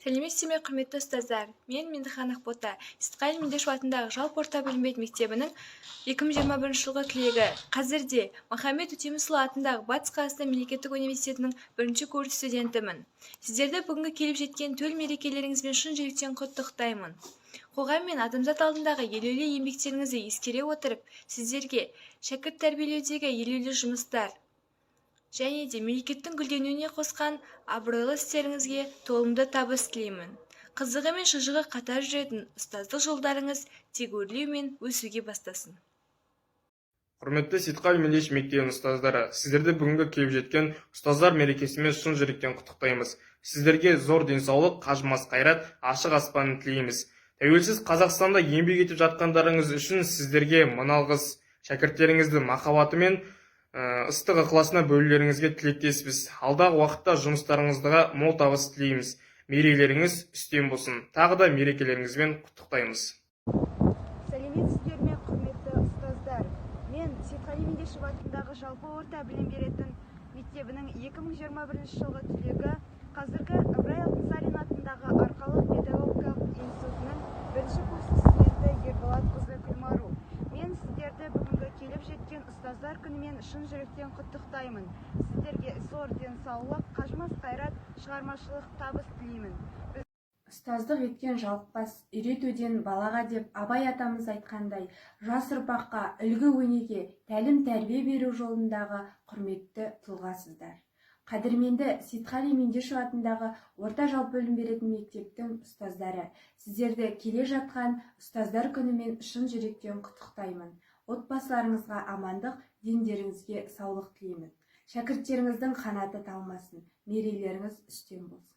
Сәлеметсіздер ме, құрметті ұстаздар. Мен Меңдіхан Ақбота, Ситқали Меңдешев атындағы жалпы орта білім беру мектебінің 2021 жылғы түлегі. Қазірде Махамбет Өтемісұлы атындағы Батыс Қазақстан мемлекеттік университетінің 1-ші курс студентімін. Сіздерді бүгінгі келіп жеткен төл мерекелеріңізбен шын жүректен құттықтаймын. Қоғам мен адамзат алдындағы елеулі еңбектеріңізді ескере отырып, сіздерге шәкірт тәрбиелеудегі елеулі жұмыстар және де мемлекеттің гүлденуіне қосқан абыройлы істеріңізге толымды табыс тілеймін. Қызығы мен шыжығы қатар жүретін ұстаздық жолдарыңыз тек өрлеу мен өсуге бастасын. Құрметті Ситқали Меңдешев мектебінің ұстаздары, сіздерді бүгінгі келіп жеткен ұстаздар мерекесімен шын жүректен құттықтаймыз. Сіздерге зор денсаулық, қажымас қайрат, ашық аспанын тілейміз. Тәуелсіз Қазақстанда еңбек етіп жатқандарыңыз үшін сіздерге мыналғыз шәкірттеріңізді махаббаты мен ыстық ықыласына бөлулеріңізге тілектеспіз. Алдағы уақытта жұмыстарыңызға мол табыс тілейміз. Мерейлеріңіз үстем болсын. Тағы да мерекелеріңізбен құттықтаймыз. Сәлеметсіздер ме, құрметті ұстаздар. Мен Ситқали Меңдешев атындағы жалпы орта білім беретін мектебінің 2021 жылғы түлегі, қазіргі Ыбырай Алтынсарин атындағы Арқалық педагогикалық институтының 1-ші курс студенті Ерболатқызы Күлмару. Мен сіздерді бүгінгі келіп жеткен ұстаздар күнімен шын жүректен құттықтаймын. Сіздерге зор денсаулық, қажымас қайрат, шығармашылық табыс тілеймін. Ұстаздық еткен жалықпас, үйретуден балаға деп Абай атамыз айтқандай, жас ұрпаққа үлгі-өнеге, тәлім-тәрбие беру жолындағы құрметті тұлғасыздар. Қадірменді Ситқали Меңдешев атындағы орта жалпы білім беретін мектептің ұстаздары, сіздерді келе жатқан ұстаздар күнімен шын жүректен құттықтаймын. Отбасыларыңызға амандық, дендеріңізге саулық тілеймін. Шәкірттеріңіздің қанаты талмасын, мерейлеріңіз үстем болсын.